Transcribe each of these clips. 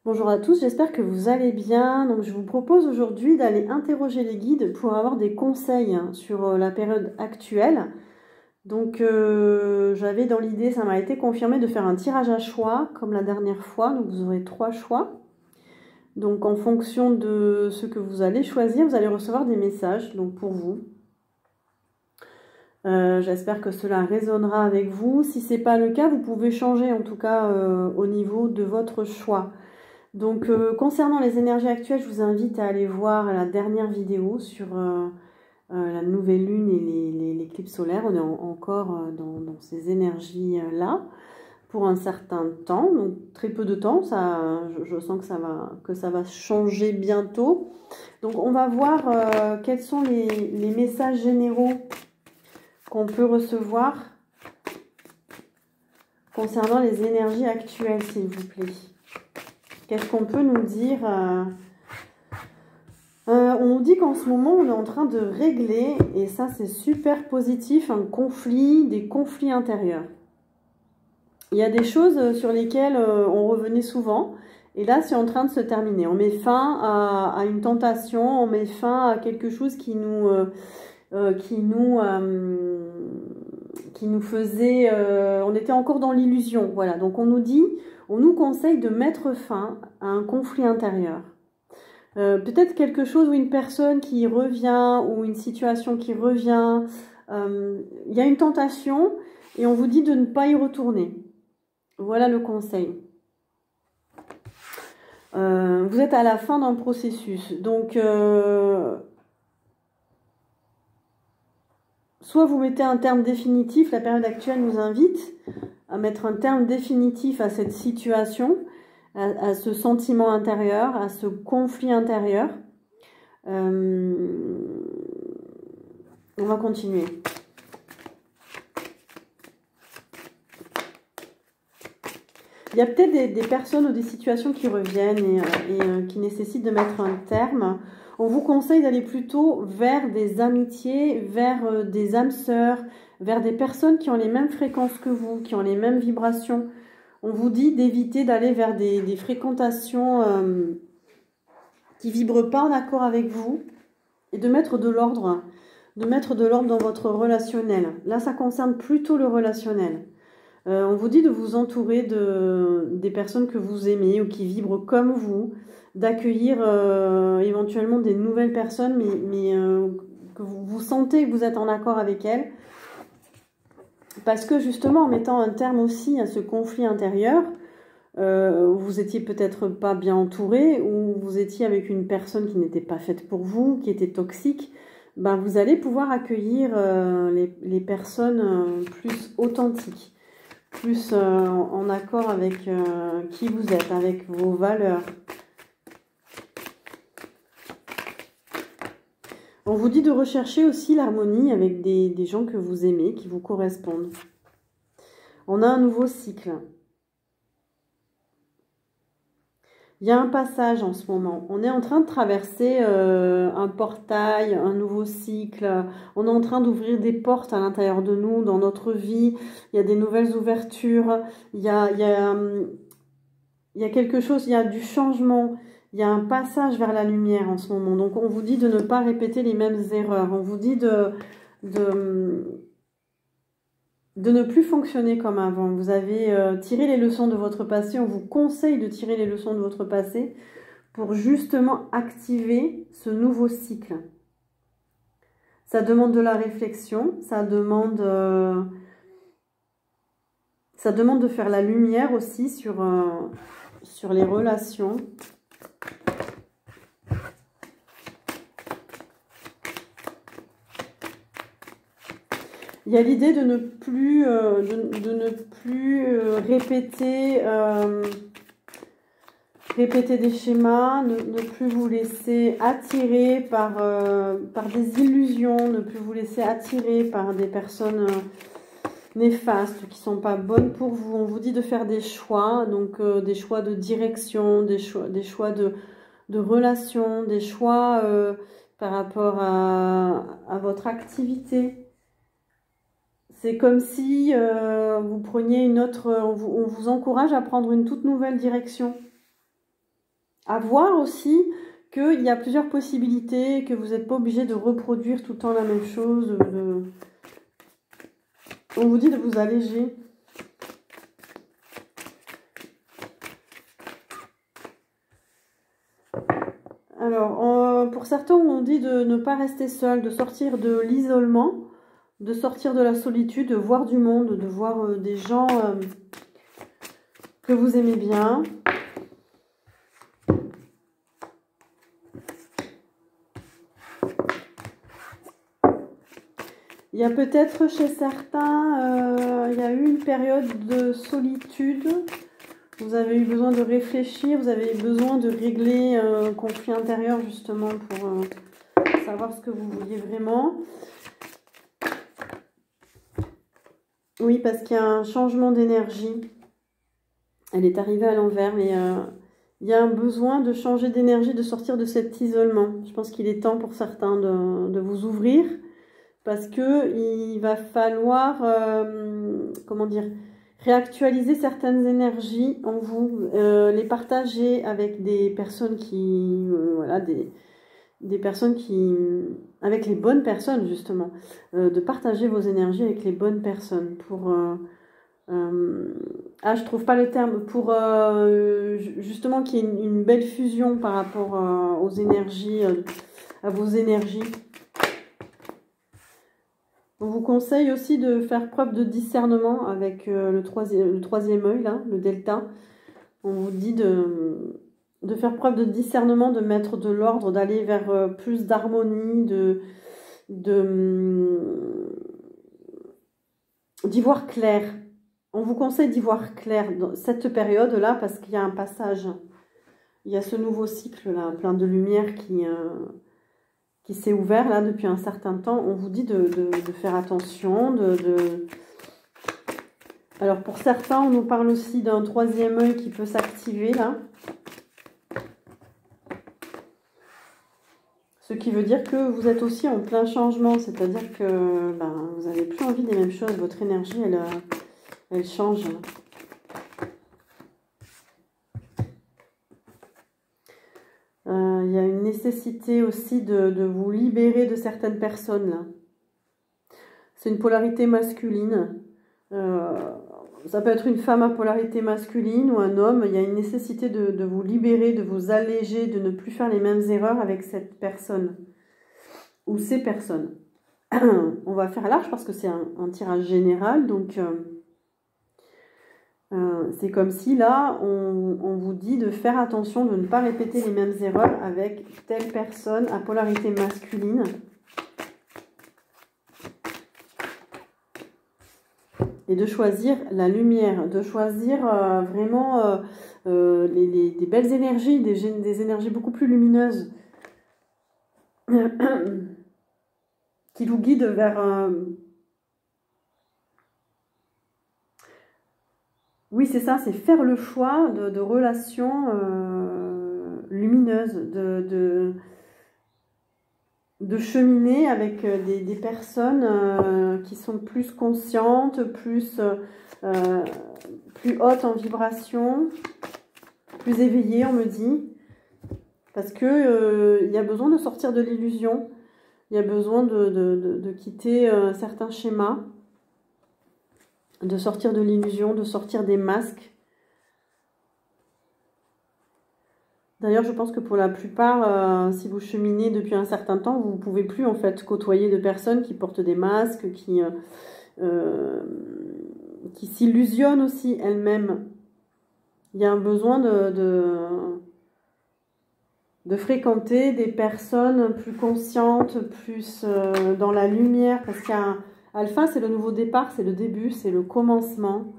Bonjour à tous, j'espère que vous allez bien. Donc, je vous propose aujourd'hui d'aller interroger les guides pour avoir des conseils sur la période actuelle. Donc, j'avais dans l'idée, ça m'a été confirmé, de faire un tirage à choix comme la dernière fois. Donc, vous aurez 3 choix. Donc, en fonction de ce que vous allez choisir, vous allez recevoir des messages donc pour vous. J'espère que cela résonnera avec vous. Si ce n'est pas le cas, vous pouvez changer en tout cas au niveau de votre choix. Donc, concernant les énergies actuelles, je vous invite à aller voir la dernière vidéo sur la nouvelle lune et l'éclipse solaire. On est encore dans ces énergies-là pour un certain temps, donc très peu de temps. Je sens que ça va changer bientôt. Donc, on va voir quels sont les messages généraux qu'on peut recevoir concernant les énergies actuelles, s'il vous plaît. Qu'est-ce qu'on peut nous dire on nous dit qu'en ce moment, on est en train de régler, et ça c'est super positif, des conflits intérieurs. Il y a des choses sur lesquelles on revenait souvent, et là c'est en train de se terminer. On met fin à une tentation, on met fin à quelque chose qui nous faisait... on était encore dans l'illusion, voilà. Donc on nous conseille de mettre fin à un conflit intérieur. Peut-être quelque chose ou une personne qui revient ou une situation qui revient. Il y a une tentation et on vous dit de ne pas y retourner. Voilà le conseil. Vous êtes à la fin d'un processus. Donc, soit vous mettez un terme définitif. La période actuelle nous invite à mettre un terme définitif à cette situation, à ce sentiment intérieur, à ce conflit intérieur. On va continuer. Il y a peut-être des personnes ou des situations qui reviennent et qui nécessitent de mettre un terme. On vous conseille d'aller plutôt vers des amitiés, vers des âmes sœurs, vers des personnes qui ont les mêmes fréquences que vous, qui ont les mêmes vibrations. On vous dit d'éviter d'aller vers des fréquentations qui ne vibrent pas en accord avec vous et de mettre de l'ordre. De mettre de l'ordre dans votre relationnel. Là, ça concerne plutôt le relationnel. On vous dit de vous entourer des personnes que vous aimez ou qui vibrent comme vous, d'accueillir éventuellement des nouvelles personnes, mais que vous sentez que vous êtes en accord avec elles. Parce que justement, en mettant un terme aussi à ce conflit intérieur, vous étiez peut-être pas bien entouré ou vous étiez avec une personne qui n'était pas faite pour vous, qui était toxique. Ben, vous allez pouvoir accueillir les personnes plus authentiques, plus en accord avec qui vous êtes, avec vos valeurs. On vous dit de rechercher aussi l'harmonie avec des gens que vous aimez, qui vous correspondent. On a un nouveau cycle. Il y a un passage en ce moment. On est en train de traverser un portail, un nouveau cycle. On est en train d'ouvrir des portes à l'intérieur de nous, dans notre vie. Il y a des nouvelles ouvertures. Il y a quelque chose, il y a du changement. Il y a un passage vers la lumière en ce moment. Donc, on vous dit de ne pas répéter les mêmes erreurs. On vous dit de ne plus fonctionner comme avant. Vous avez tiré les leçons de votre passé. On vous conseille de tirer les leçons de votre passé pour justement activer ce nouveau cycle. Ça demande de la réflexion, ça demande de faire la lumière aussi sur les relations. Il y a l'idée de ne plus, répéter des schémas, ne plus vous laisser attirer par des illusions, ne plus vous laisser attirer par des personnes néfastes qui ne sont pas bonnes pour vous. On vous dit de faire des choix, donc des choix de direction, des choix de relations, des choix par rapport à votre activité. C'est comme si vous preniez on vous encourage à prendre une toute nouvelle direction. À voir aussi qu'il y a plusieurs possibilités, que vous n'êtes pas obligé de reproduire tout le temps la même chose. On vous dit de vous alléger. Alors, pour certains, on dit de ne pas rester seul, de sortir de l'isolement, de sortir de la solitude, de voir du monde, de voir des gens que vous aimez bien. Il y a peut-être chez certains, il y a eu une période de solitude. Vous avez eu besoin de réfléchir, vous avez eu besoin de régler un conflit intérieur justement pour savoir ce que vous vouliez vraiment. Oui, parce qu'il y a un changement d'énergie. Elle est arrivée à l'envers, mais il y a un besoin de changer d'énergie, de sortir de cet isolement. Je pense qu'il est temps pour certains de vous ouvrir. Parce que il va falloir, comment dire, réactualiser certaines énergies en vous, les partager avec des personnes qui, voilà, des personnes qui, avec les bonnes personnes justement, de partager vos énergies avec les bonnes personnes pour, je trouve pas le terme, pour justement qu'il y ait une belle fusion par rapport aux énergies, à vos énergies. On vous conseille aussi de faire preuve de discernement avec le troisième œil, là, le delta. On vous dit de faire preuve de discernement, de mettre de l'ordre, d'aller vers plus d'harmonie, d'y voir clair. On vous conseille d'y voir clair dans cette période-là parce qu'il y a un passage. Il y a ce nouveau cycle-là, plein de lumière qui s'est ouvert là depuis un certain temps. On vous dit de faire attention. Alors pour certains, on nous parle aussi d'un troisième œil qui peut s'activer là. Ce qui veut dire que vous êtes aussi en plein changement. C'est-à-dire que vous n'avez plus envie des mêmes choses. Votre énergie, elle change. Il y a une nécessité aussi de vous libérer de certaines personnes là. C'est une polarité masculine. Ça peut être une femme à polarité masculine ou un homme. Il y a une nécessité de vous libérer, de vous alléger, de ne plus faire les mêmes erreurs avec cette personne ou ces personnes. On va faire large parce que c'est un tirage général, donc c'est comme si là, on vous dit de faire attention, de ne pas répéter les mêmes erreurs avec telle personne à polarité masculine. Et de choisir la lumière, de choisir vraiment des belles énergies, des énergies beaucoup plus lumineuses qui vous guident vers... Oui, c'est ça, c'est faire le choix de relations lumineuses, de cheminer avec des personnes qui sont plus conscientes, plus hautes en vibration, plus éveillées, on me dit. Parce que il y a besoin de sortir de l'illusion, il y a besoin de quitter certains schémas, de sortir de l'illusion, de sortir des masques. D'ailleurs, je pense que pour la plupart, si vous cheminez depuis un certain temps, vous ne pouvez plus en fait côtoyer de personnes qui portent des masques, qui s'illusionnent aussi elles-mêmes. Il y a un besoin de fréquenter des personnes plus conscientes, plus dans la lumière, parce qu'Alpha, c'est le nouveau départ, c'est le début, c'est le commencement.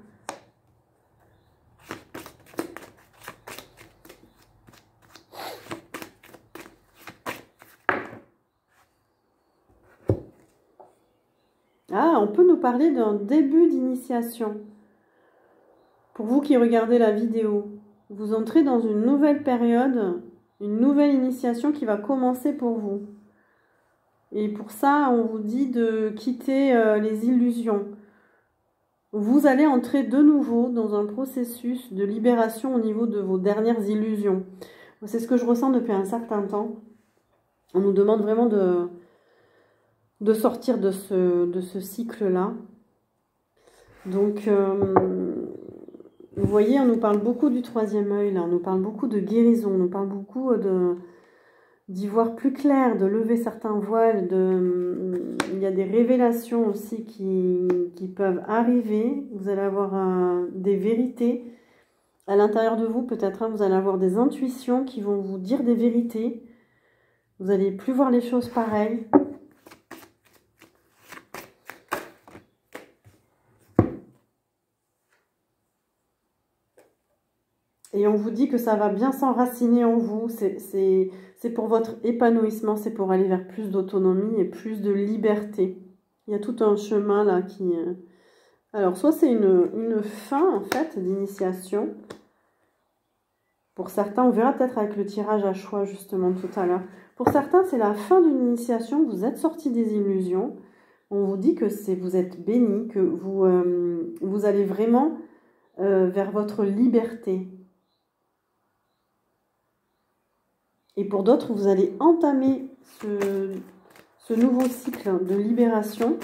Ah, on peut nous parler d'un début d'initiation. Pour vous qui regardez la vidéo, vous entrez dans une nouvelle période, une nouvelle initiation qui va commencer pour vous. Et pour ça, on vous dit de quitter les illusions. Vous allez entrer de nouveau dans un processus de libération au niveau de vos dernières illusions. C'est ce que je ressens depuis un certain temps. On nous demande vraiment de sortir de ce cycle-là. Donc, vous voyez, on nous parle beaucoup du troisième œil, là. On nous parle beaucoup de guérison, on nous parle beaucoup d'y voir plus clair, de lever certains voiles. Il y a des révélations aussi qui peuvent arriver. Vous allez avoir des vérités. À l'intérieur de vous, peut-être, vous allez avoir des intuitions qui vont vous dire des vérités. Vous n'allez plus voir les choses pareilles. Et on vous dit que ça va bien s'enraciner en vous. C'est pour votre épanouissement, c'est pour aller vers plus d'autonomie et plus de liberté. Il y a tout un chemin là qui... Alors, soit c'est une fin, en fait, d'initiation. Pour certains, on verra peut-être avec le tirage à choix, justement, tout à l'heure. Pour certains, c'est la fin d'une initiation. Vous êtes sorti des illusions. On vous dit que vous êtes béni, que vous allez vraiment vers votre liberté. Et pour d'autres, vous allez entamer ce nouveau cycle de libération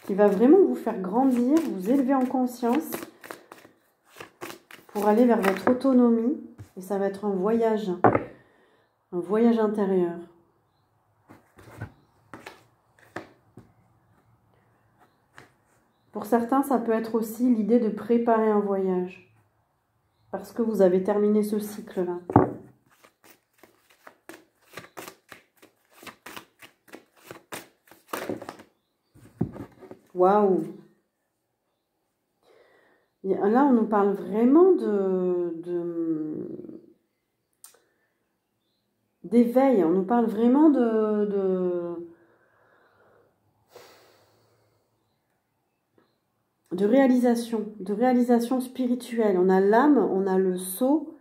qui va vraiment vous faire grandir, vous élever en conscience pour aller vers votre autonomie. Et ça va être un voyage intérieur. Pour certains, ça peut être aussi l'idée de préparer un voyage parce que vous avez terminé ce cycle-là. Waouh! Là, on nous parle vraiment d'éveil. On nous parle vraiment de réalisation spirituelle. On a l'âme, on a le sceau.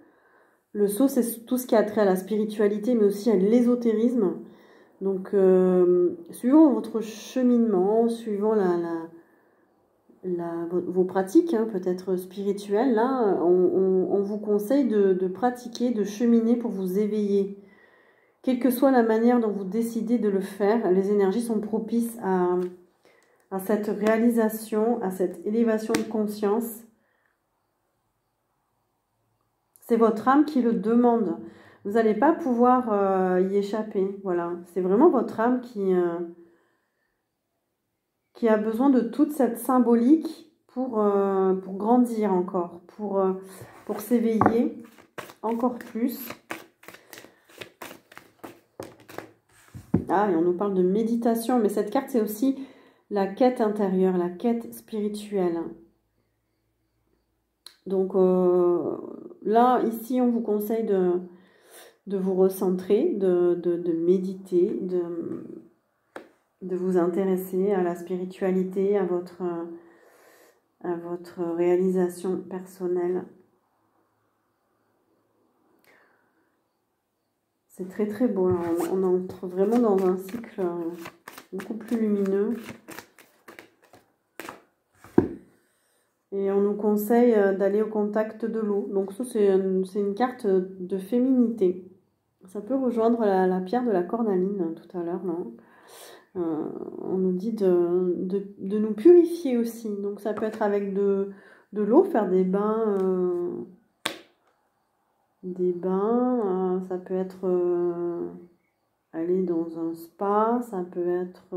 Le sceau, c'est tout ce qui a trait à la spiritualité, mais aussi à l'ésotérisme. Donc, suivant votre cheminement, suivant vos pratiques, peut-être spirituelles, là, on vous conseille de pratiquer, de cheminer pour vous éveiller. Quelle que soit la manière dont vous décidez de le faire, les énergies sont propices à cette réalisation, à cette élévation de conscience. C'est votre âme qui le demande. Vous n'allez pas pouvoir y échapper. Voilà. C'est vraiment votre âme qui a besoin de toute cette symbolique pour grandir encore, pour s'éveiller encore plus. Ah, et on nous parle de méditation, mais cette carte, c'est aussi la quête intérieure, la quête spirituelle. Donc là, ici, on vous conseille de vous recentrer, de méditer, de vous intéresser à la spiritualité, à votre réalisation personnelle. C'est très très beau, hein. On entre vraiment dans un cycle beaucoup plus lumineux. Et on nous conseille d'aller au contact de l'eau. Donc ça, c'est une carte de féminité. Ça peut rejoindre la pierre de la cornaline tout à l'heure, non ? On nous dit de nous purifier aussi. Donc ça peut être avec de l'eau, faire des bains. Ça peut être aller dans un spa, ça peut être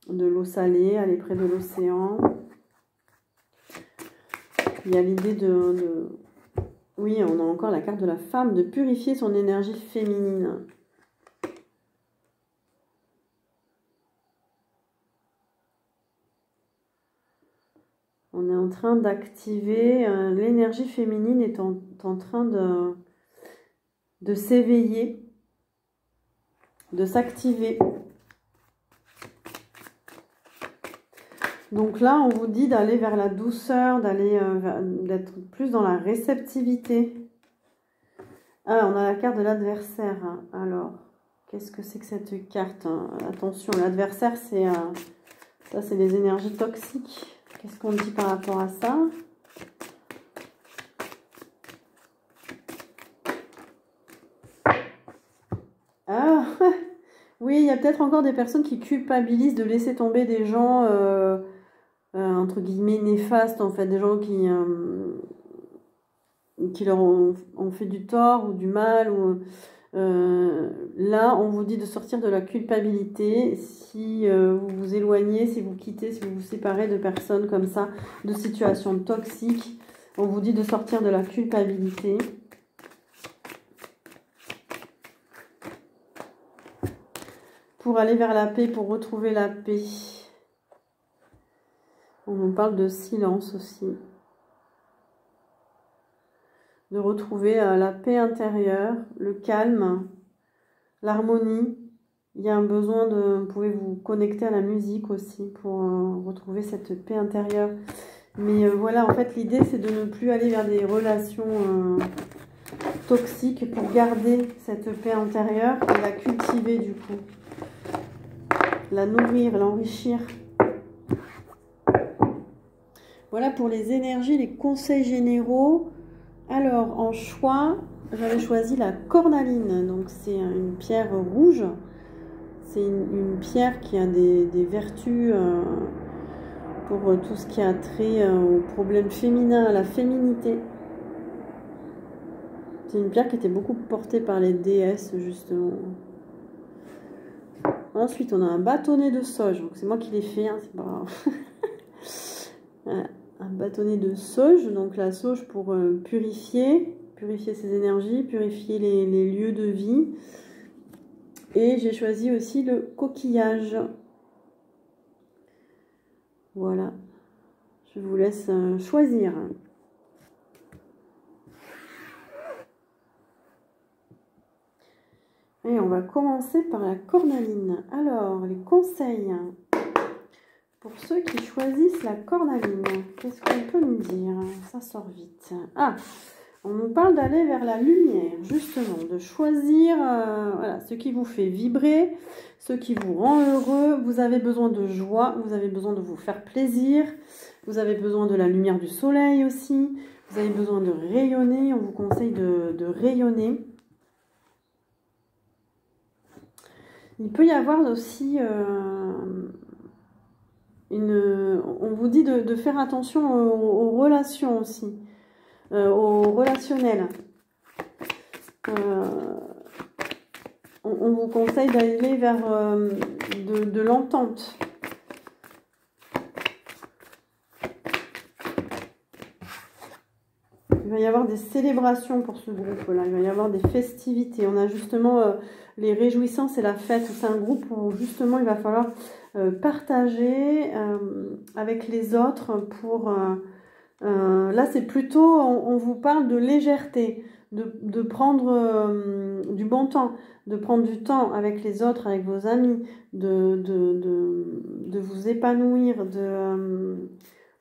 de l'eau salée, aller près de l'océan. Il y a l'idée oui, on a encore la carte de la femme, de purifier son énergie féminine. On est en train d'activer, l'énergie féminine est en train de s'éveiller, de s'activer. Donc là, on vous dit d'aller vers la douceur, d'être plus dans la réceptivité. Ah, on a la carte de l'adversaire. Alors, qu'est-ce que c'est que cette carte? Attention, l'adversaire, ça, c'est les énergies toxiques. Qu'est-ce qu'on dit par rapport à ça? Oui, il y a peut-être encore des personnes qui culpabilisent de laisser tomber des gens, entre guillemets, néfastes, en fait, des gens qui leur ont fait du tort ou du mal. Là, on vous dit de sortir de la culpabilité si vous vous éloignez, si vous quittez, si vous vous séparez de personnes comme ça, de situations toxiques. On vous dit de sortir de la culpabilité. Pour aller vers la paix, pour retrouver la paix. On nous parle de silence aussi. De retrouver la paix intérieure, le calme, l'harmonie. Il y a un besoin de... Vous pouvez vous connecter à la musique aussi pour retrouver cette paix intérieure. Mais voilà, en fait, l'idée, c'est de ne plus aller vers des relations toxiques pour garder cette paix intérieure et la cultiver du coup. La nourrir, l'enrichir. Voilà pour les énergies, les conseils généraux. Alors, en choix, j'avais choisi la cornaline. Donc, c'est une pierre rouge. C'est une pierre qui a des vertus pour tout ce qui a trait aux problèmes féminins, à la féminité. C'est une pierre qui était beaucoup portée par les déesses, justement. Ensuite, on a un bâtonnet de sauge. Donc, c'est moi qui l'ai fait, hein, c'est pas grave. Un bâtonnet de sauge. Donc, la sauge pour purifier ses énergies, purifier les lieux de vie. Et j'ai choisi aussi le coquillage. Voilà. Je vous laisse choisir. Et on va commencer par la cornaline. Alors, les conseils pour ceux qui choisissent la cornaline. Qu'est-ce qu'on peut nous dire? Ça sort vite. Ah, on nous parle d'aller vers la lumière, justement, de choisir voilà, ce qui vous fait vibrer, ce qui vous rend heureux. Vous avez besoin de joie, vous avez besoin de vous faire plaisir, vous avez besoin de la lumière du soleil aussi, vous avez besoin de rayonner, on vous conseille de rayonner. Il peut y avoir aussi on vous dit de faire attention aux relations aussi, aux relationnels. On vous conseille d'aller vers de l'entente. Il va y avoir des célébrations pour ce groupe-là. Il va y avoir des festivités. On a justement les réjouissances et la fête. C'est un groupe où justement il va falloir partager avec les autres pour... là, c'est plutôt, on vous parle de légèreté, de prendre du bon temps, de prendre du temps avec les autres, avec vos amis, de vous épanouir,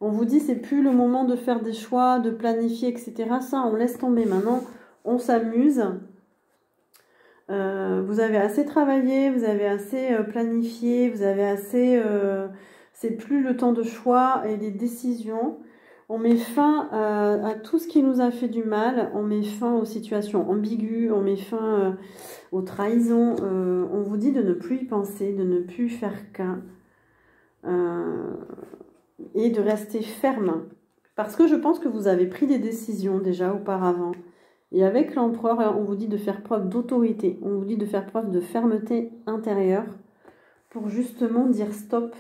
on vous dit c'est plus le moment de faire des choix, de planifier, etc. Ça, on laisse tomber maintenant, on s'amuse. Vous avez assez travaillé, vous avez assez planifié, vous avez assez... c'est plus le temps de choix et des décisions. On met fin à tout ce qui nous a fait du mal, on met fin aux situations ambiguës, on met fin aux trahisons. On vous dit de ne plus y penser, de ne plus faire qu'un. Et de rester ferme. Parce que je pense que vous avez pris des décisions déjà auparavant. Et avec l'empereur, on vous dit de faire preuve d'autorité. On vous dit de faire preuve de fermeté intérieure pour justement dire stop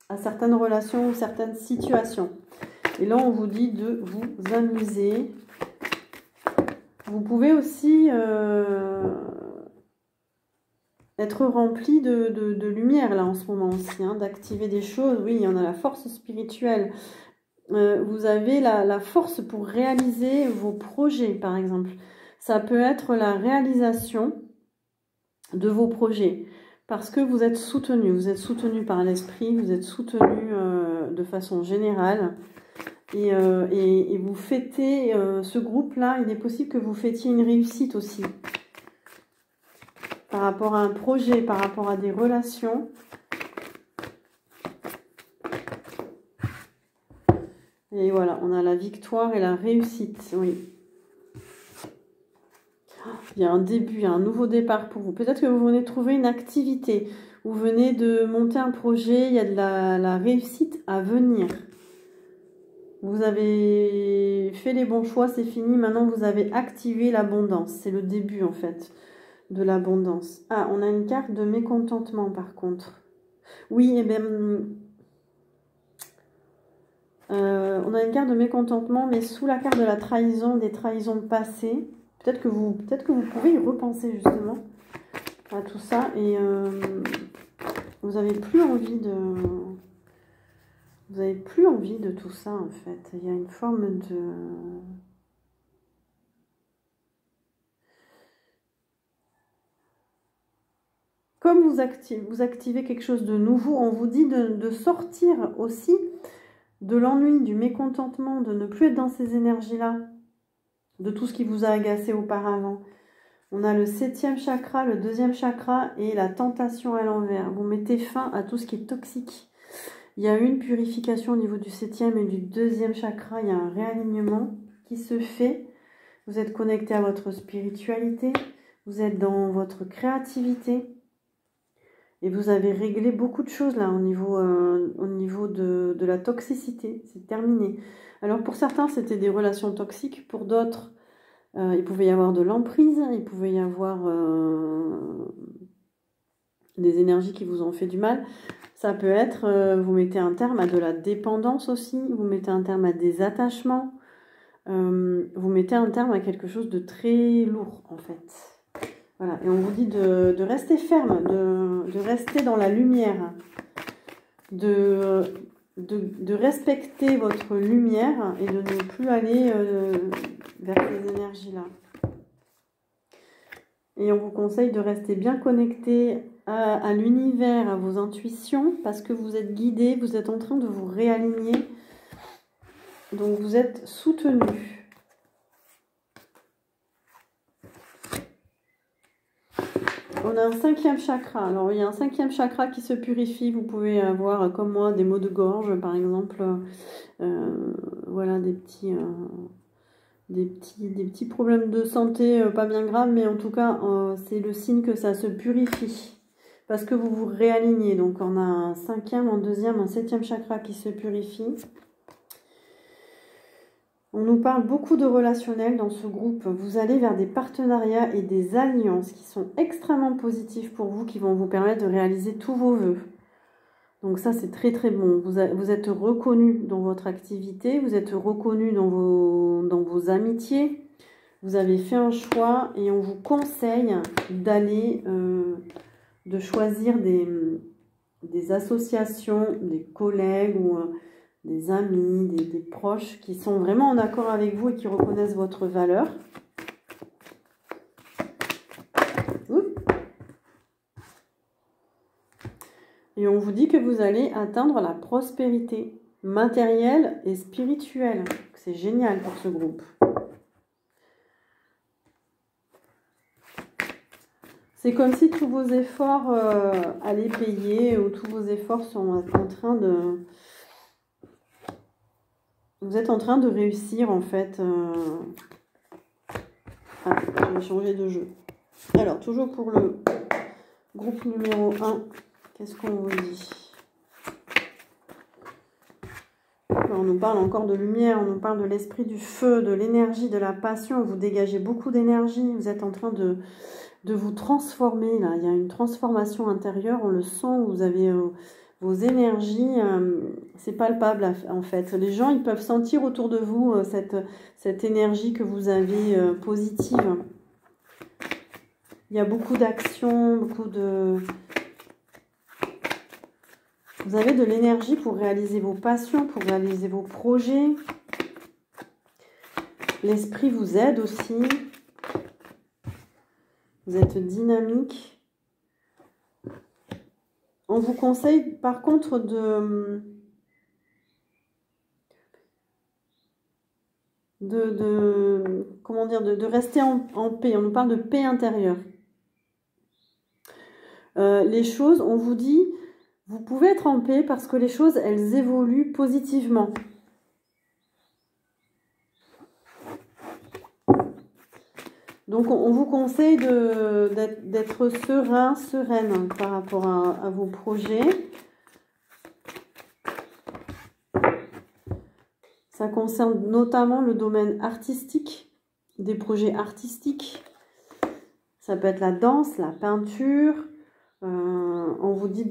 à certaines relations ou certaines situations. Et là, on vous dit de vous amuser. Vous pouvez aussi être rempli de lumière là en ce moment aussi, hein, d'activer des choses. Oui, il y en a la force spirituelle. Vous avez la force pour réaliser vos projets, par exemple. Ça peut être la réalisation de vos projets parce que vous êtes soutenu par l'esprit, vous êtes soutenu de façon générale. Et vous fêtez ce groupe-là, il est possible que vous fêtiez une réussite aussi. Par rapport à un projet, par rapport à des relations. Et voilà, on a la victoire et la réussite, oui. Il y a un début, il y a un nouveau départ pour vous. Peut-être que vous venez de trouver une activité, vous venez de monter un projet, il y a de la réussite à venir. Vous avez fait les bons choix, c'est fini. Maintenant, vous avez activé l'abondance. C'est le début, en fait, de l'abondance. Ah, on a une carte de mécontentement, par contre. Oui, eh bien... on a une carte de mécontentement, mais sous la carte de la trahison, des trahisons passées. Peut-être que vous pouvez y repenser, justement, à tout ça. Et vous n'avez plus envie de... Vous n'avez plus envie de tout ça, en fait. Il y a une forme de... Comme vous activez quelque chose de nouveau, on vous dit de sortir aussi de l'ennui, du mécontentement, de ne plus être dans ces énergies-là, de tout ce qui vous a agacé auparavant. On a le 7e chakra, le 2e chakra et la tentation à l'envers. Vous mettez fin à tout ce qui est toxique. Il y a une purification au niveau du 7e et du 2e chakra. Il y a un réalignement qui se fait. Vous êtes connecté à votre spiritualité. Vous êtes dans votre créativité. Et vous avez réglé beaucoup de choses là au niveau de la toxicité. C'est terminé. Alors pour certains, c'était des relations toxiques. Pour d'autres, il pouvait y avoir de l'emprise. Il pouvait y avoir des énergies qui vous ont fait du mal. Ça peut être, vous mettez un terme à de la dépendance aussi. Vous mettez un terme à des attachements. Vous mettez un terme à quelque chose de très lourd en fait. Voilà, et on vous dit de rester ferme, de rester dans la lumière, de respecter votre lumière et de ne plus aller vers ces énergies-là. Et on vous conseille de rester bien connecté à l'univers, à vos intuitions, parce que vous êtes guidé, vous êtes en train de vous réaligner, donc vous êtes soutenu. On a un 5e chakra. Alors, il y a un 5e chakra qui se purifie. Vous pouvez avoir, comme moi, des maux de gorge, par exemple. Voilà, des petits problèmes de santé pas bien graves. Mais en tout cas, c'est le signe que ça se purifie. Parce que vous vous réalignez. Donc, on a un 5e, un 2e, un 7e chakra qui se purifie. On nous parle beaucoup de relationnel dans ce groupe. Vous allez vers des partenariats et des alliances qui sont extrêmement positifs pour vous, qui vont vous permettre de réaliser tous vos vœux. Donc ça, c'est très très bon. Vous êtes reconnu dans votre activité, vous êtes reconnu dans vos amitiés. Vous avez fait un choix et on vous conseille d'aller, de choisir des associations, des collègues ou... des amis, des proches qui sont vraiment en accord avec vous et qui reconnaissent votre valeur. Et on vous dit que vous allez atteindre la prospérité matérielle et spirituelle. C'est génial pour ce groupe. C'est comme si tous vos efforts allaient payer ou tous vos efforts sont en train de... Vous êtes en train de réussir en fait. Ah, je vais changer de jeu. Alors, toujours pour le groupe numéro 1, qu'est-ce qu'on vous dit? On nous parle encore de lumière, on nous parle de l'esprit du feu, de l'énergie, de la passion. Vous dégagez beaucoup d'énergie, vous êtes en train de vous transformer. Là. Il y a une transformation intérieure, on le sent, vous avez... vos énergies, c'est palpable en fait. Les gens, ils peuvent sentir autour de vous cette énergie que vous avez positive. Il y a beaucoup d'actions, beaucoup de... Vous avez de l'énergie pour réaliser vos passions, pour réaliser vos projets. L'esprit vous aide aussi. Vous êtes dynamique. On vous conseille par contre de rester en paix. On nous parle de paix intérieure. Les choses, on vous dit, vous pouvez être en paix parce que les choses, elles évoluent positivement. Donc, on vous conseille d'être serein, sereine par rapport à vos projets. Ça concerne notamment le domaine artistique, des projets artistiques. Ça peut être la danse, la peinture. On vous dit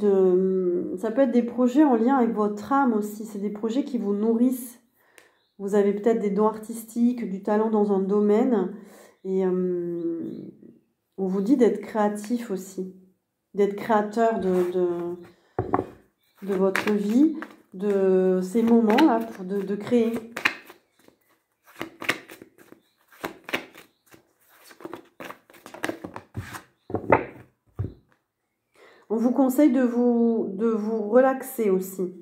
ça peut être des projets en lien avec votre âme aussi. C'est des projets qui vous nourrissent. Vous avez peut-être des dons artistiques, du talent dans un domaine. Et on vous dit d'être créatif aussi. D'être créateur de votre vie, de ces moments-là, de créer. On vous conseille de vous relaxer aussi,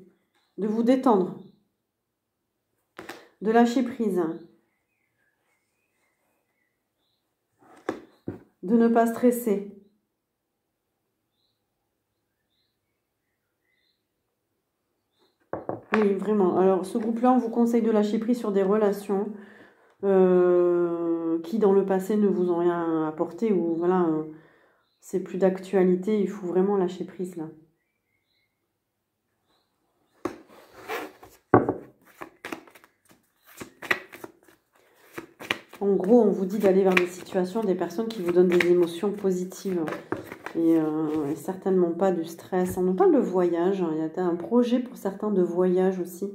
de vous détendre, de lâcher prise, de ne pas stresser. Oui, vraiment. Alors, ce groupe-là, on vous conseille de lâcher prise sur des relations qui, dans le passé, ne vous ont rien apporté ou voilà, c'est plus d'actualité. Il faut vraiment lâcher prise là. En gros, on vous dit d'aller vers des situations, des personnes qui vous donnent des émotions positives et certainement pas du stress. On nous parle de voyage. Il y a un projet pour certains de voyage aussi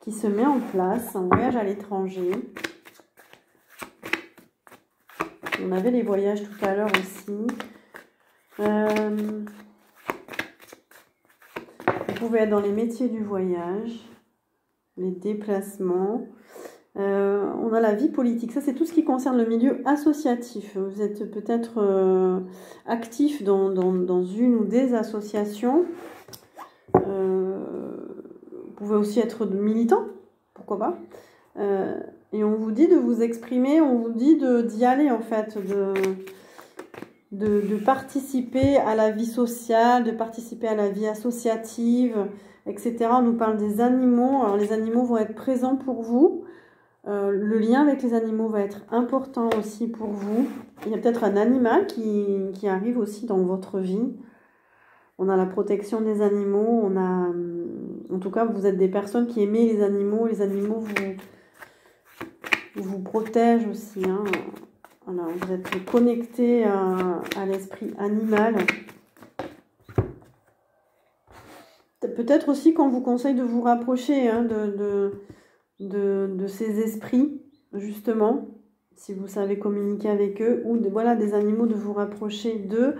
qui se met en place, un voyage à l'étranger. On avait les voyages tout à l'heure aussi. Vous pouvez être dans les métiers du voyage, les déplacements. On a la vie politique. Ça, c'est tout ce qui concerne le milieu associatif. Vous êtes peut-être actif dans une ou des associations. Vous pouvez aussi être militant, pourquoi pas. Et on vous dit de vous exprimer, on vous dit d'y aller en fait, de participer à la vie sociale, de participer à la vie associative, etc. On nous parle des animaux. Alors les animaux vont être présents pour vous. Le lien avec les animaux va être important aussi pour vous. Il y a peut-être un animal qui arrive aussi dans votre vie. On a la protection des animaux. On a, en tout cas, vous êtes des personnes qui aimez les animaux. Les animaux vous protègent aussi. Hein. Voilà, vous êtes connecté à l'esprit animal. Peut-être aussi qu'on vous conseille de vous rapprocher hein, de ces esprits, justement, si vous savez communiquer avec eux, ou voilà, des animaux, de vous rapprocher d'eux.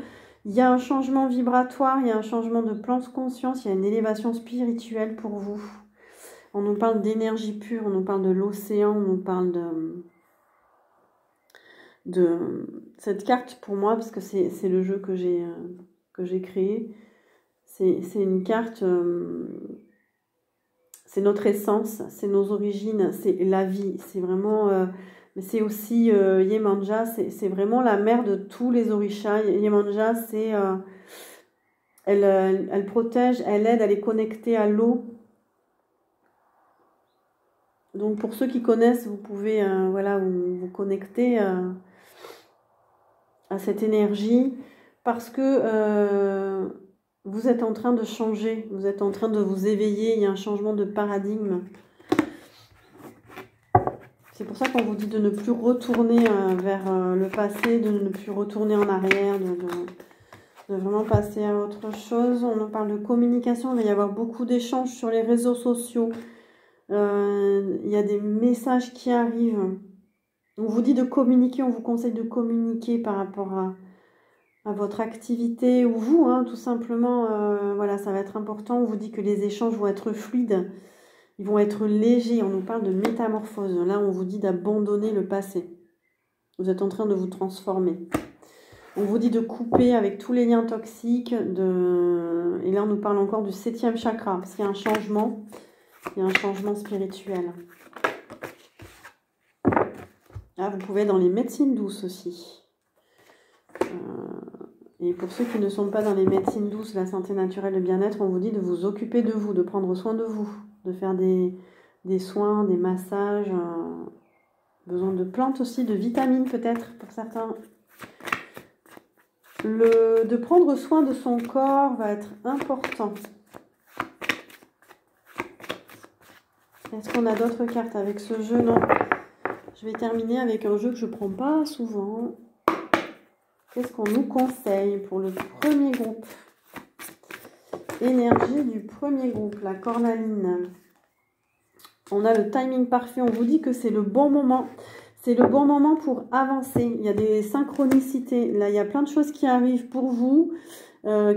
Il y a un changement vibratoire, il y a un changement de plan de conscience, il y a une élévation spirituelle pour vous. On nous parle d'énergie pure, on nous parle de l'océan, on nous parle de cette carte pour moi, parce que c'est le jeu que j'ai créé. C'est une carte... c'est notre essence, c'est nos origines, c'est la vie. C'est vraiment... mais c'est aussi Yemanja, c'est vraiment la mère de tous les orishas. Yemanja, c'est... elle protège, elle aide, elle est connectée à l'eau. Donc pour ceux qui connaissent, vous pouvez voilà, vous connecter à cette énergie parce que vous êtes en train de changer, vous êtes en train de vous éveiller, il y a un changement de paradigme. C'est pour ça qu'on vous dit de ne plus retourner vers le passé, de ne plus retourner en arrière, de vraiment passer à autre chose. On nous parle de communication, il va y avoir beaucoup d'échanges sur les réseaux sociaux. Il y a des messages qui arrivent. On vous dit de communiquer, on vous conseille de communiquer par rapport à votre activité ou vous, hein, tout simplement. Voilà, ça va être important. On vous dit que les échanges vont être fluides, ils vont être légers. On nous parle de métamorphose. Là, on vous dit d'abandonner le passé. Vous êtes en train de vous transformer. On vous dit de couper avec tous les liens toxiques. Et là, on nous parle encore du 7e chakra, parce qu'il y a un changement. Il y a un changement spirituel. Ah, vous pouvez être dans les médecines douces aussi. Et pour ceux qui ne sont pas dans les médecines douces, la santé naturelle, le bien-être, on vous dit de vous occuper de vous, de prendre soin de vous, de faire des soins, des massages. Besoin de plantes aussi, de vitamines peut-être pour certains. De prendre soin de son corps va être important. Est-ce qu'on a d'autres cartes avec ce jeu? Non. Je vais terminer avec un jeu que je ne prends pas souvent. Qu'est-ce qu'on nous conseille pour le premier groupe? Énergie du premier groupe, la cornaline. On a le timing parfait. On vous dit que c'est le bon moment. C'est le bon moment pour avancer. Il y a des synchronicités. Là, il y a plein de choses qui arrivent pour vous,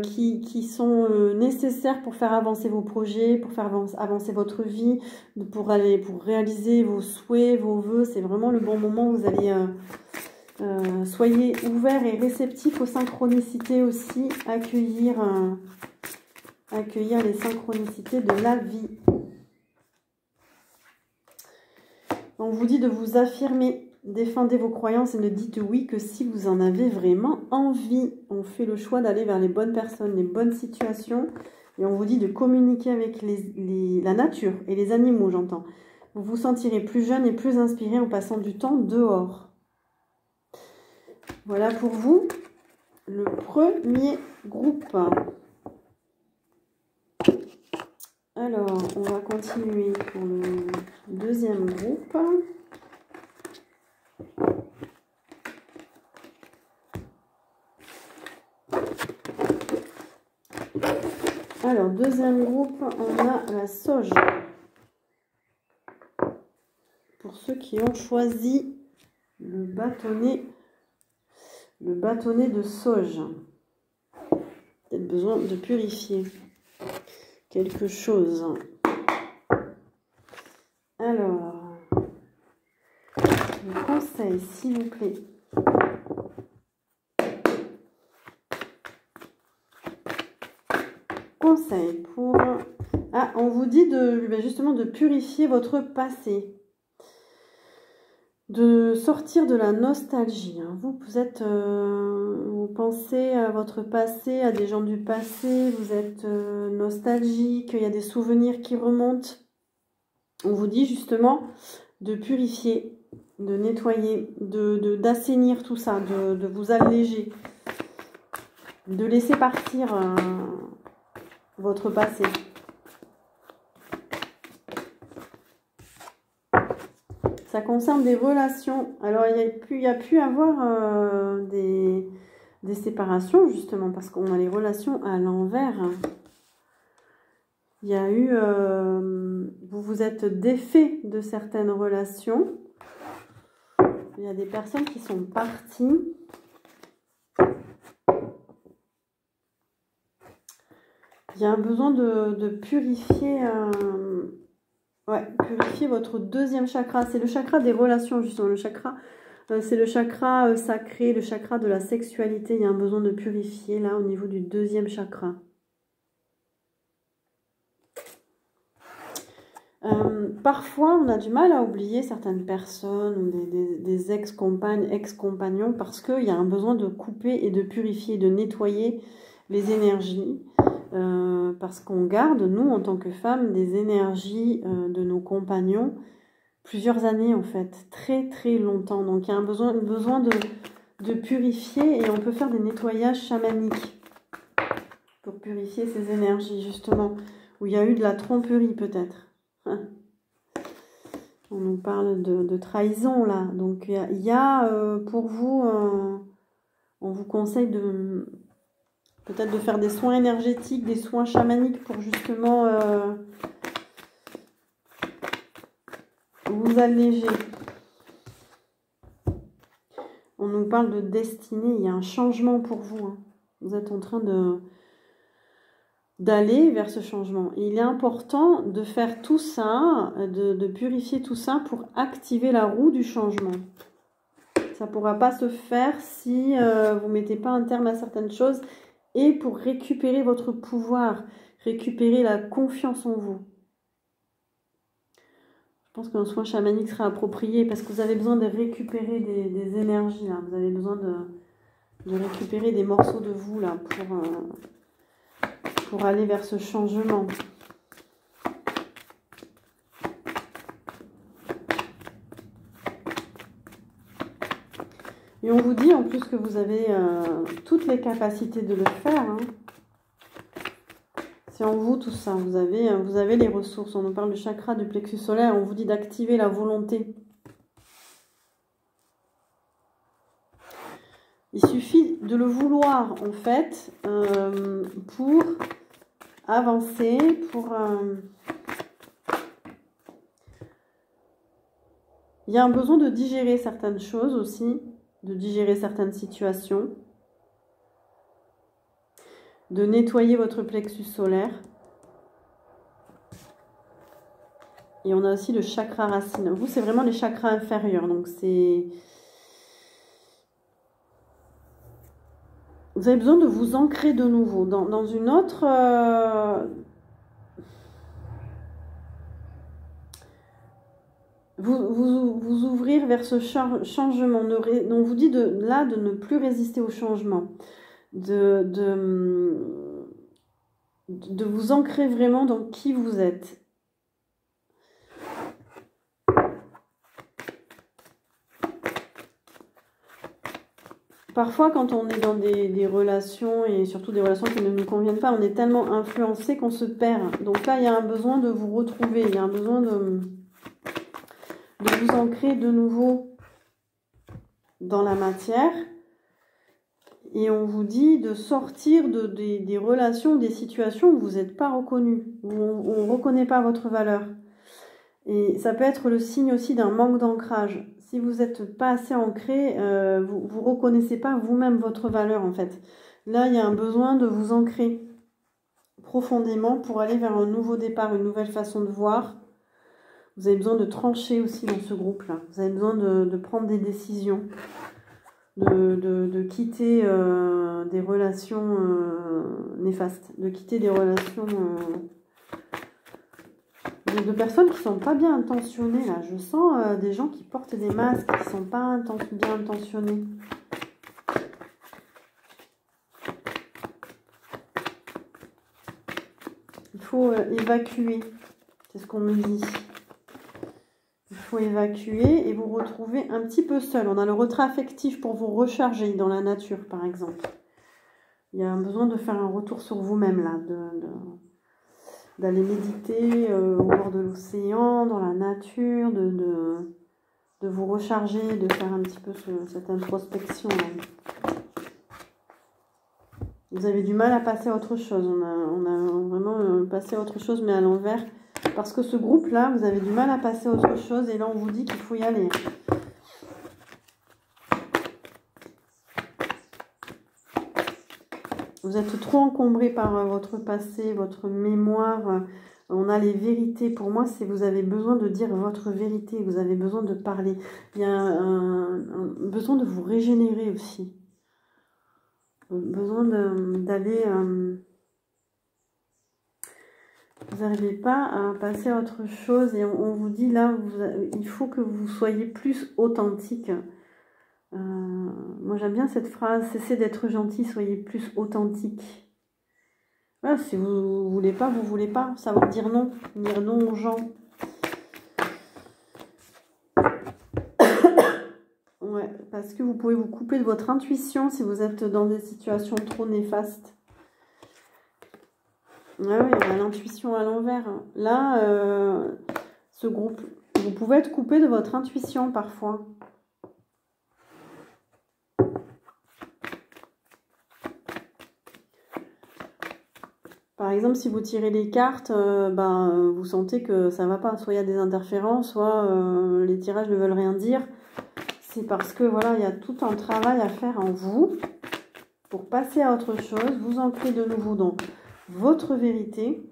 qui sont nécessaires pour faire avancer vos projets, pour faire avancer votre vie, pour réaliser vos souhaits, vos vœux. C'est vraiment le bon moment où vous allez... soyez ouverts et réceptifs aux synchronicités aussi. Accueillir les synchronicités de la vie. On vous dit de vous affirmer, défendez vos croyances et ne dites oui que si vous en avez vraiment envie. On fait le choix d'aller vers les bonnes personnes, les bonnes situations. Et on vous dit de communiquer avec la nature et les animaux, j'entends. Vous vous sentirez plus jeune et plus inspiré en passant du temps dehors. Voilà pour vous, le premier groupe. Alors, on va continuer pour le deuxième groupe. Alors, deuxième groupe, on a la sauge. Pour ceux qui ont choisi le bâtonnet de sauge. Peut-être besoin de purifier quelque chose. Alors, je vous conseille, s'il vous plaît, pour... Ah, on vous dit justement de purifier votre passé. De sortir de la nostalgie. Vous êtes... vous pensez à votre passé, à des gens du passé, vous êtes nostalgique, il y a des souvenirs qui remontent. On vous dit justement de purifier, de nettoyer, d'assainir tout ça, de vous alléger, de laisser partir votre passé. Ça concerne des relations. Alors, il y a pu avoir des séparations, justement, parce qu'on a les relations à l'envers. Il y a eu... vous vous êtes défait de certaines relations. Il y a des personnes qui sont parties. Il y a un besoin de purifier... purifier votre deuxième chakra. C'est le chakra des relations, justement. Le chakra, c'est le chakra sacré, le chakra de la sexualité. Il y a un besoin de purifier, là, au niveau du deuxième chakra. Parfois, on a du mal à oublier certaines personnes ou des ex-compagnes, ex-compagnons, parce qu'il y a un besoin de couper et de purifier, de nettoyer les énergies. Parce qu'on garde, nous, en tant que femmes, des énergies de nos compagnons plusieurs années, en fait, très très longtemps. Donc, il y a un besoin de purifier et on peut faire des nettoyages chamaniques pour purifier ces énergies, justement, où il y a eu de la tromperie, peut-être. On nous parle de trahison, là. Donc, il y a pour vous, on vous conseille peut-être de faire des soins énergétiques, des soins chamaniques pour justement vous alléger. On nous parle de destinée, il y a un changement pour vous. Vous êtes en train d'aller vers ce changement. Et il est important de faire tout ça, de purifier tout ça pour activer la roue du changement. Ça ne pourra pas se faire si vous ne mettez pas un terme à certaines choses. Et pour récupérer votre pouvoir, récupérer la confiance en vous. Je pense qu'un soin chamanique sera approprié parce que vous avez besoin de récupérer des énergies. Là. Vous avez besoin de récupérer des morceaux de vous là, pour aller vers ce changement. Et on vous dit en plus que vous avez toutes les capacités de le faire. Hein. C'est en vous tout ça. Vous avez les ressources. On nous parle du chakra du plexus solaire. On vous dit d'activer la volonté. Il suffit de le vouloir en fait pour avancer, pour... Il y a un besoin de digérer certaines choses aussi, de digérer certaines situations, de nettoyer votre plexus solaire. Et on a aussi le chakra racine. Vous, c'est vraiment les chakras inférieurs. Donc, c'est... Vous avez besoin de vous ancrer de nouveau dans une autre... Vous ouvrir vers ce changement. On vous dit de ne plus résister au changement. De vous ancrer vraiment dans qui vous êtes. Parfois, quand on est dans des relations, et surtout des relations qui ne nous conviennent pas, on est tellement influencé qu'on se perd. Donc là, il y a un besoin de vous retrouver, il y a un besoin de vous ancrer de nouveau dans la matière. Et on vous dit de sortir des relations, des situations où vous n'êtes pas reconnu, où on ne reconnaît pas votre valeur. Et ça peut être le signe aussi d'un manque d'ancrage. Si vous n'êtes pas assez ancré, vous ne reconnaissez pas vous-même votre valeur en fait. Là, il y a un besoin de vous ancrer profondément pour aller vers un nouveau départ, une nouvelle façon de voir. Vous avez besoin de trancher aussi dans ce groupe-là. Vous avez besoin de prendre des décisions, de quitter des relations néfastes, de quitter des relations... de personnes qui sont pas bien intentionnées là. Je sens des gens qui portent des masques, qui sont pas bien intentionnés. Il faut évacuer, c'est ce qu'on me dit. Il faut évacuer et vous retrouver un petit peu seul. On a le retrait affectif pour vous recharger dans la nature par exemple. Il y a un besoin de faire un retour sur vous-même là, d'aller méditer au bord de l'océan, dans la nature, de vous recharger, de faire un petit peu cette introspection. Là. Vous avez du mal à passer à autre chose. On a vraiment passé à autre chose, mais à l'envers. Parce que ce groupe-là, vous avez du mal à passer à autre chose, et là, on vous dit qu'il faut y aller. Vous êtes trop encombré par votre passé, votre mémoire. On a les vérités. Pour moi, c'est vous avez besoin de dire votre vérité. Vous avez besoin de parler. Il y a un besoin de vous régénérer aussi. Besoin d'aller... vous n'arrivez pas à passer à autre chose. Et on vous dit là, il faut que vous soyez plus authentique. Moi, j'aime bien cette phrase. Cessez d'être gentil, soyez plus authentique. Voilà, si vous voulez pas, vous voulez pas. Savoir dire non aux gens. Ouais, parce que vous pouvez vous couper de votre intuition si vous êtes dans des situations trop néfastes. Ah oui, on a l'intuition à l'envers. Là, ce groupe, vous pouvez être coupé de votre intuition parfois. Par exemple, si vous tirez les cartes, vous sentez que ça ne va pas. Soit il y a des interférences, soit les tirages ne veulent rien dire. C'est parce que voilà, il y a tout un travail à faire en vous pour passer à autre chose, vous ancrer de nouveau dans votre vérité.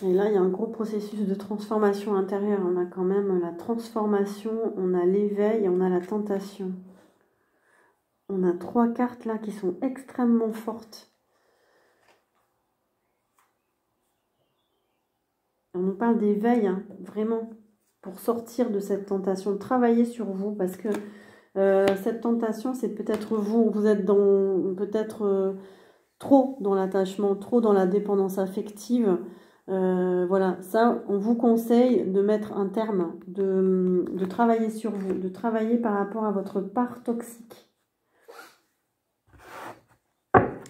Et là, il y a un gros processus de transformation intérieure. On a quand même la transformation, on a l'éveil et on a la tentation. On a 3 cartes là qui sont extrêmement fortes. On nous parle d'éveil, hein, vraiment, pour sortir de cette tentation, de travailler sur vous, parce que Cette tentation, c'est peut-être vous. Vous êtes peut-être trop dans l'attachement, trop dans la dépendance affective. Voilà, ça, on vous conseille de mettre un terme, de travailler sur vous, de travailler par rapport à votre part toxique.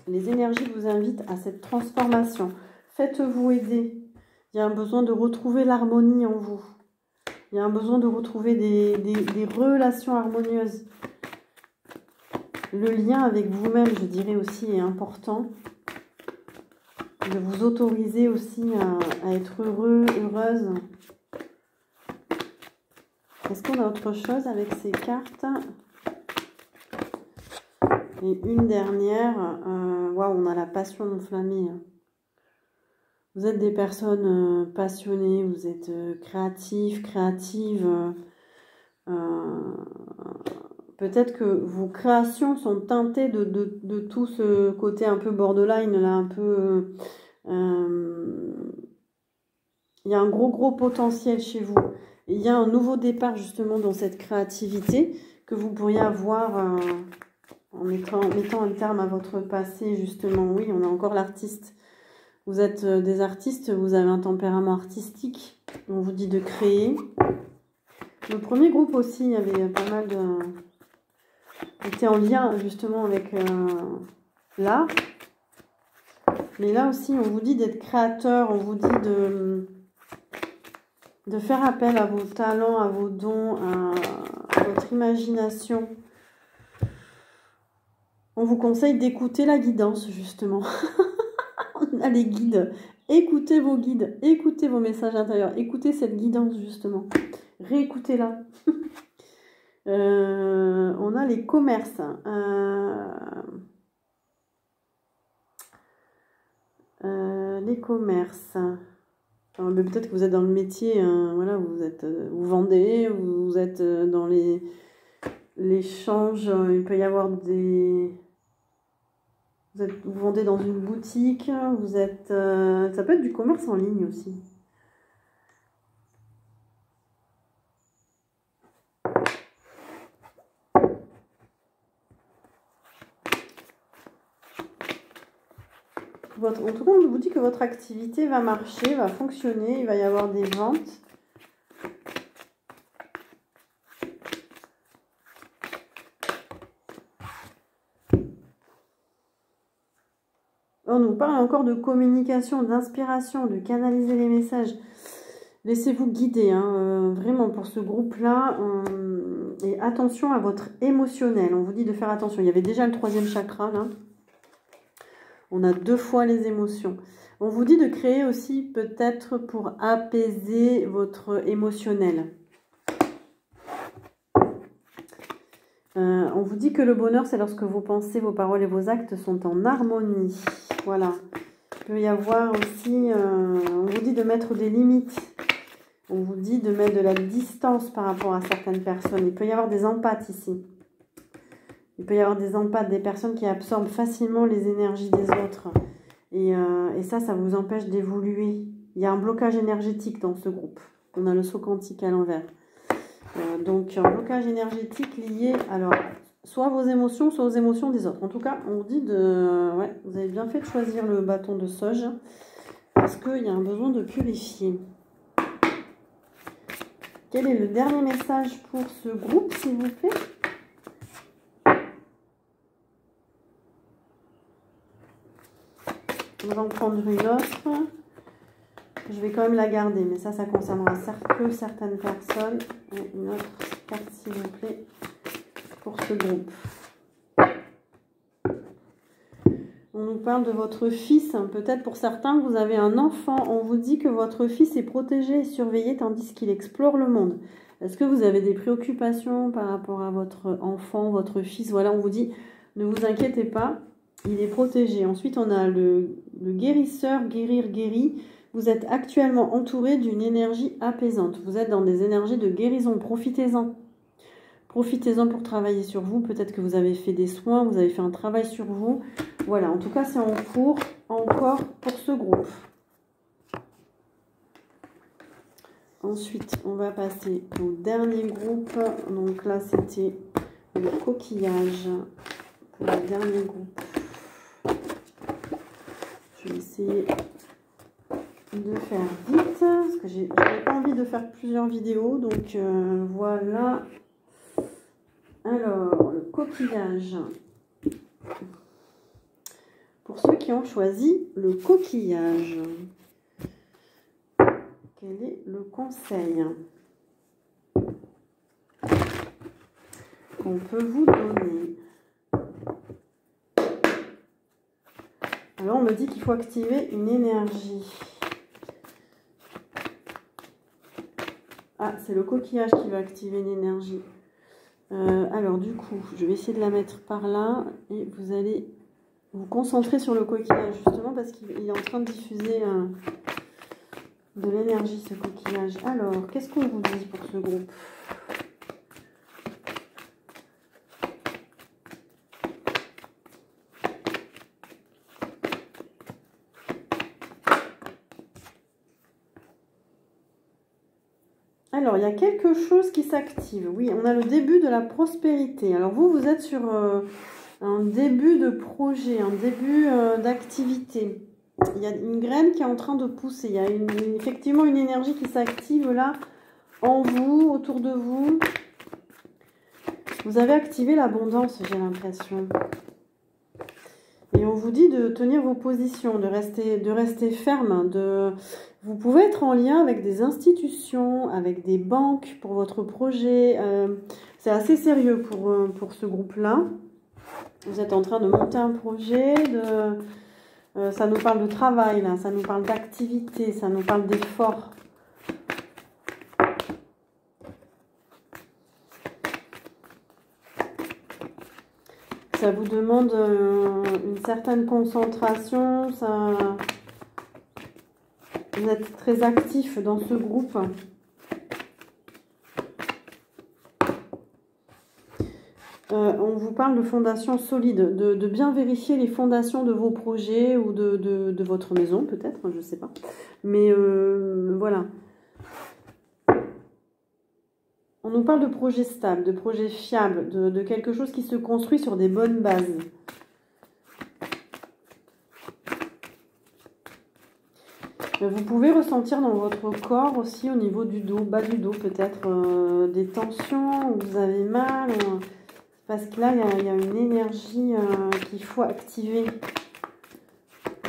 Les énergies vous invitent à cette transformation. Faites-vous aider. Il y a un besoin de retrouver l'harmonie en vous. Il y a un besoin de retrouver des relations harmonieuses. Le lien avec vous-même, je dirais aussi, est important. De vous autoriser aussi à être heureux, heureuse. Est-ce qu'on a autre chose avec ces cartes? Et une dernière. Waouh, on a la passion enflammée. Vous êtes des personnes passionnées, vous êtes créatifs, créatives. Peut-être que vos créations sont teintées de tout ce côté un peu borderline, là, un peu... il y a un gros potentiel chez vous. Et il y a un nouveau départ justement dans cette créativité que vous pourriez avoir en mettant un terme à votre passé, justement. Oui, on a encore l'artiste. Vous êtes des artistes, vous avez un tempérament artistique. On vous dit de créer. Le premier groupe aussi, il y avait pas mal de... était en lien justement avec l'art. Mais là aussi, on vous dit d'être créateur, on vous dit de faire appel à vos talents, à vos dons, à votre imagination. On vous conseille d'écouter la guidance, justement. On a les guides. Écoutez vos guides, écoutez vos messages intérieurs, écoutez cette guidance, justement. Réécoutez-la. On a les commerces. Les commerces. Peut-être que vous êtes dans le métier, voilà, vous vendez, vous êtes dans l'échange, il peut y avoir vous vendez dans une boutique, ça peut être du commerce en ligne aussi. En tout cas, on vous dit que votre activité va marcher, va fonctionner, il va y avoir des ventes. On nous parle encore de communication, d'inspiration, de canaliser les messages. Laissez-vous guider, hein, vraiment pour ce groupe-là. Et attention à votre émotionnel. On vous dit de faire attention. Il y avait déjà le 3e chakra, là. On a 2 fois les émotions. On vous dit de créer aussi peut-être pour apaiser votre émotionnel. On vous dit que le bonheur, c'est lorsque vos pensées, vos paroles et vos actes sont en harmonie. Voilà. Il peut y avoir aussi... on vous dit de mettre des limites. On vous dit de mettre de la distance par rapport à certaines personnes. Il peut y avoir des empathes ici. Il peut y avoir des empathes, des personnes qui absorbent facilement les énergies des autres. Et ça vous empêche d'évoluer. Il y a un blocage énergétique dans ce groupe. On a le saut quantique à l'envers. Donc, un blocage énergétique lié, alors, soit vos émotions, soit aux émotions des autres. En tout cas, on vous dit ouais, vous avez bien fait de choisir le bâton de sauge, parce qu'il y a un besoin de purifier. Quel est le dernier message pour ce groupe, s'il vous plaît? On va en prendre une autre. Je vais quand même la garder, mais ça concernera que certaines personnes. Et une autre carte, s'il vous plaît, pour ce groupe. On nous parle de votre fils. Peut-être pour certains, vous avez un enfant. On vous dit que votre fils est protégé et surveillé tandis qu'il explore le monde. Est-ce que vous avez des préoccupations par rapport à votre enfant, votre fils? Voilà, on vous dit, ne vous inquiétez pas, il est protégé. Ensuite, on a le guérisseur, guérir, guéri. Vous êtes actuellement entouré d'une énergie apaisante. Vous êtes dans des énergies de guérison. Profitez-en. Profitez-en pour travailler sur vous. Peut-être que vous avez fait des soins, vous avez fait un travail sur vous. Voilà, en tout cas, c'est en cours encore pour ce groupe. Ensuite, on va passer au dernier groupe. Donc là, c'était le coquillage pour le dernier groupe. Je vais essayer de faire vite parce que j'ai pas envie de faire plusieurs vidéos, donc voilà. Alors, le coquillage. Pour ceux qui ont choisi le coquillage, quel est le conseil qu'on peut vous donner? Alors, on me dit qu'il faut activer une énergie. Ah, c'est le coquillage qui va activer une énergie. Alors, du coup, je vais essayer de la mettre par là et vous allez vous concentrer sur le coquillage, justement, parce qu'il est en train de diffuser de l'énergie, ce coquillage. Alors, qu'est-ce qu'on vous dit pour ce groupe? Alors, il y a quelque chose qui s'active. Oui, on a le début de la prospérité. Alors, vous êtes sur un début de projet, un début d'activité. Il y a une graine qui est en train de pousser. Il y a effectivement une énergie qui s'active là, en vous, autour de vous. Vous avez activé l'abondance, j'ai l'impression. Et on vous dit de tenir vos positions, de rester ferme. Vous pouvez être en lien avec des institutions, avec des banques pour votre projet. C'est assez sérieux pour ce groupe-là. Vous êtes en train de monter un projet, ça nous parle de travail, là, ça nous parle d'activité, ça nous parle d'effort. Ça vous demande une certaine concentration, vous êtes très actif dans ce groupe. On vous parle de fondations solides, de bien vérifier les fondations de vos projets ou de votre maison peut-être, je ne sais pas. Mais voilà. On nous parle de projets stables, de projets fiables, de quelque chose qui se construit sur des bonnes bases. Vous pouvez ressentir dans votre corps aussi au niveau du dos, bas du dos peut-être, des tensions, où vous avez mal, parce que là il y a une énergie qu'il faut activer.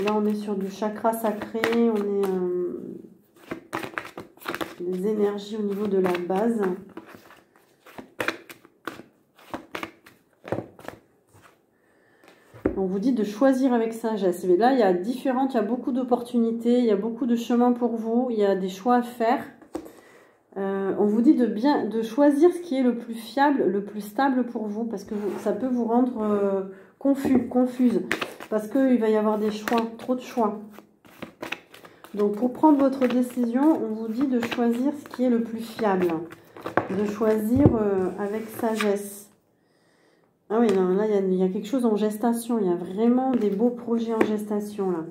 Là on est sur du chakra sacré, on est des énergies au niveau de la base. On vous dit de choisir avec sagesse. Mais là, il y a beaucoup d'opportunités, il y a beaucoup de chemins pour vous, il y a des choix à faire. On vous dit de choisir ce qui est le plus fiable, le plus stable pour vous, parce que ça peut vous rendre confuse, parce qu'il va y avoir des choix, trop de choix. Donc, pour prendre votre décision, on vous dit de choisir ce qui est le plus fiable, de choisir avec sagesse. Ah oui, non, là, il y a quelque chose en gestation. Il y a vraiment des beaux projets en gestation, là.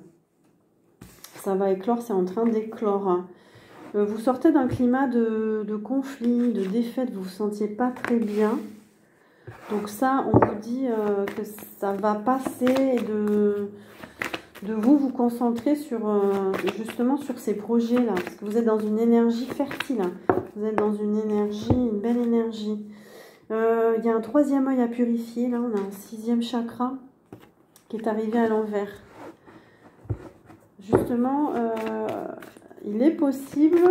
Ça va éclore, c'est en train d'éclore. Vous sortez d'un climat de conflit, de défaite. Vous ne vous sentiez pas très bien. Donc ça, on vous dit que ça va passer et de vous concentrer justement sur ces projets-là. Parce que vous êtes dans une énergie fertile. Vous êtes dans une belle énergie. Il y a un troisième œil à purifier. Là, on a un sixième chakra qui est arrivé à l'envers. Justement, il est possible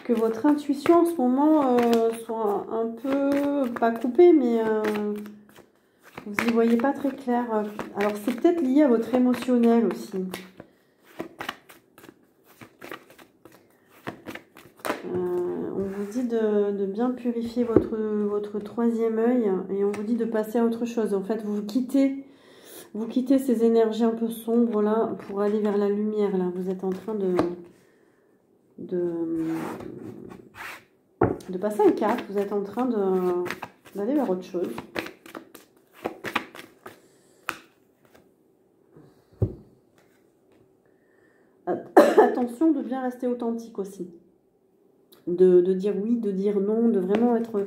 que votre intuition en ce moment soit un peu, pas coupée, mais vous n'y voyez pas très clair. Alors, c'est peut-être lié à votre émotionnel aussi. De bien purifier votre troisième œil et on vous dit de passer à autre chose. En fait, vous quittez ces énergies un peu sombres là pour aller vers la lumière. Là, vous êtes en train de passer un cap. Vous êtes en train d'aller vers autre chose. Attention de bien rester authentique aussi. de dire oui, de dire non, de vraiment être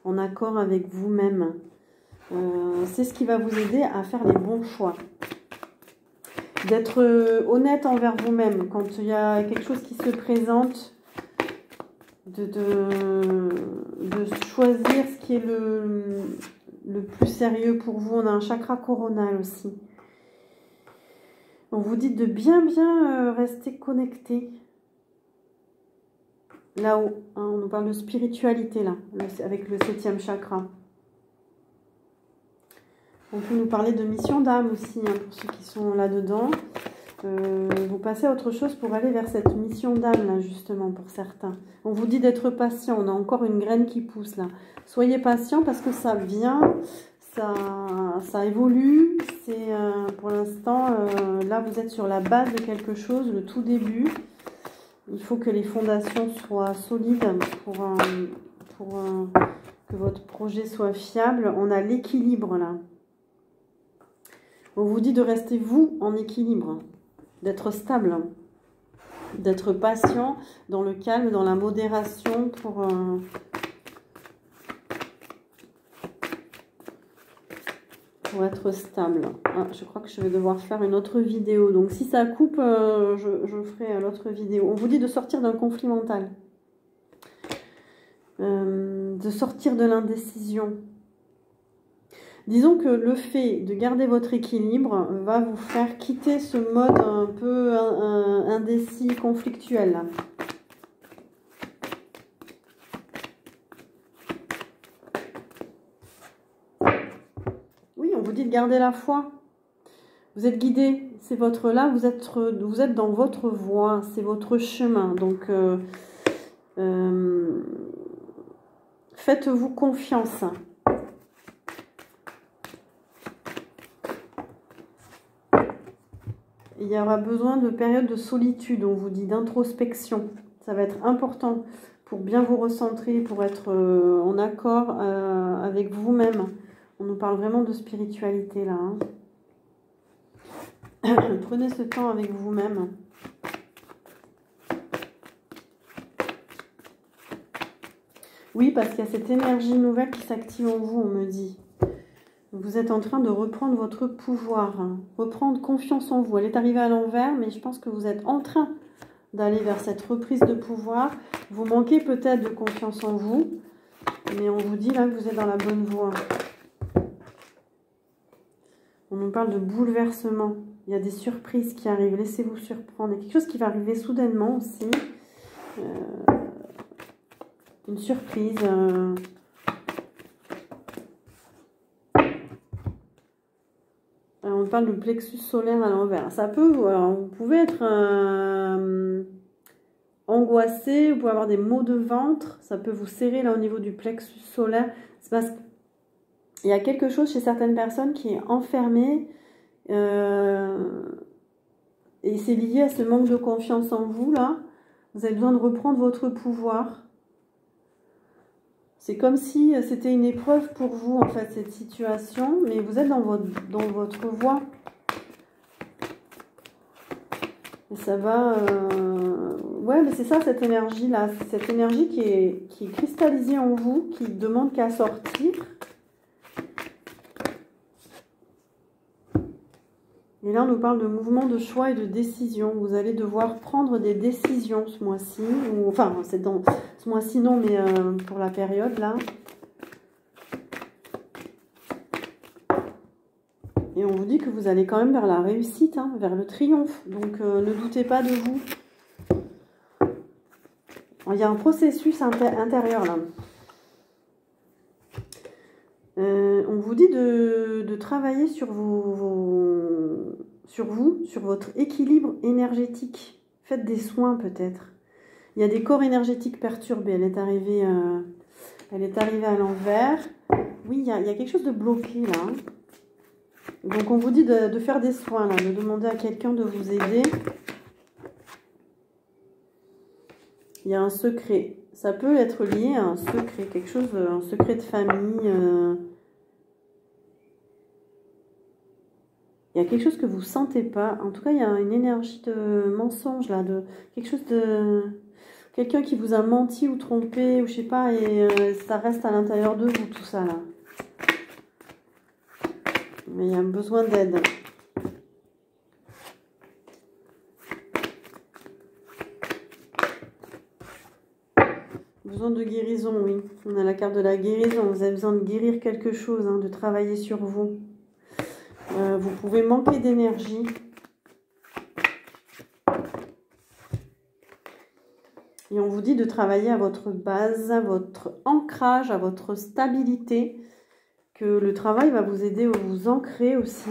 en accord avec vous-même. C'est ce qui va vous aider à faire les bons choix. D'être honnête envers vous-même quand il y a quelque chose qui se présente, de choisir ce qui est le plus sérieux pour vous. On a un chakra coronal aussi. On vous dit de bien rester connecté. Là-haut, hein, on nous parle de spiritualité là, avec le 7e chakra. On peut nous parler de mission d'âme aussi, hein, pour ceux qui sont là-dedans. Vous passez à autre chose pour aller vers cette mission d'âme, là, justement, pour certains. On vous dit d'être patient. On a encore une graine qui pousse, là. Soyez patient parce que ça vient, ça évolue. C'est, pour l'instant, là, vous êtes sur la base de quelque chose, le tout début. Il faut que les fondations soient solides pour que votre projet soit fiable. On a l'équilibre, là. On vous dit de rester, vous, en équilibre, d'être stable, d'être patient, dans le calme, dans la modération pour être stable. Ah, je crois que je vais devoir faire une autre vidéo. Donc, si ça coupe, je ferai l'autre vidéo. On vous dit de sortir d'un conflit mental, de sortir de l'indécision. Disons que le fait de garder votre équilibre va vous faire quitter ce mode un peu indécis, conflictuel. Oui, on vous dit de garder la foi. Vous êtes guidé, c'est votre là, vous êtes dans votre voie, c'est votre chemin. Donc, faites-vous confiance. Il y aura besoin de périodes de solitude, on vous dit, d'introspection. Ça va être important pour bien vous recentrer, pour être en accord avec vous-même. On nous parle vraiment de spiritualité là. Hein. Prenez ce temps avec vous-même. Oui, parce qu'il y a cette énergie nouvelle qui s'active en vous, on me dit. Vous êtes en train de reprendre votre pouvoir, hein. Reprendre confiance en vous. Elle est arrivée à l'envers, mais je pense que vous êtes en train d'aller vers cette reprise de pouvoir. Vous manquez peut-être de confiance en vous, mais on vous dit là que vous êtes dans la bonne voie. On nous parle de bouleversement. Il y a des surprises qui arrivent. Laissez-vous surprendre. Il y a quelque chose qui va arriver soudainement aussi. Une surprise. On parle de plexus solaire à l'envers. Ça peut, vous pouvez être angoissé, vous pouvez avoir des maux de ventre, ça peut vous serrer là au niveau du plexus solaire. C'est parce qu'il y a quelque chose chez certaines personnes qui est enfermé et c'est lié à ce manque de confiance en vous là. Vous avez besoin de reprendre votre pouvoir. C'est comme si c'était une épreuve pour vous, en fait, cette situation, mais vous êtes dans votre voie. Et ça va... Ouais, mais c'est ça, cette énergie-là. Cette énergie qui est cristallisée en vous, qui ne demande qu'à sortir. Et là, on nous parle de mouvement de choix et de décision. Vous allez devoir prendre des décisions ce mois-ci. Enfin, c'est dans ce mois-ci, non, mais pour la période, là. Et on vous dit que vous allez quand même vers la réussite, hein, vers le triomphe. Donc, ne doutez pas de vous. Il y a un processus intérieur, là. On vous dit de travailler sur sur votre équilibre énergétique. Faites des soins peut-être. Il y a des corps énergétiques perturbés. Elle est arrivée à l'envers. Oui, il y a quelque chose de bloqué là. Hein. Donc on vous dit de faire des soins là, de demander à quelqu'un de vous aider. Il y a un secret. Ça peut être lié à un secret, quelque chose, un secret de famille. Il y a quelque chose que vous ne sentez pas. En tout cas, il y a une énergie de mensonge, là, de quelque chose de... Quelqu'un qui vous a menti ou trompé, ou je sais pas, et ça reste à l'intérieur de vous, tout ça, là. Mais il y a un besoin d'aide. Besoin de guérison, oui. On a la carte de la guérison. Vous avez besoin de guérir quelque chose, hein, de travailler sur vous. Vous pouvez manquer d'énergie. Et on vous dit de travailler à votre base, à votre ancrage, à votre stabilité. Que le travail va vous aider à vous ancrer aussi.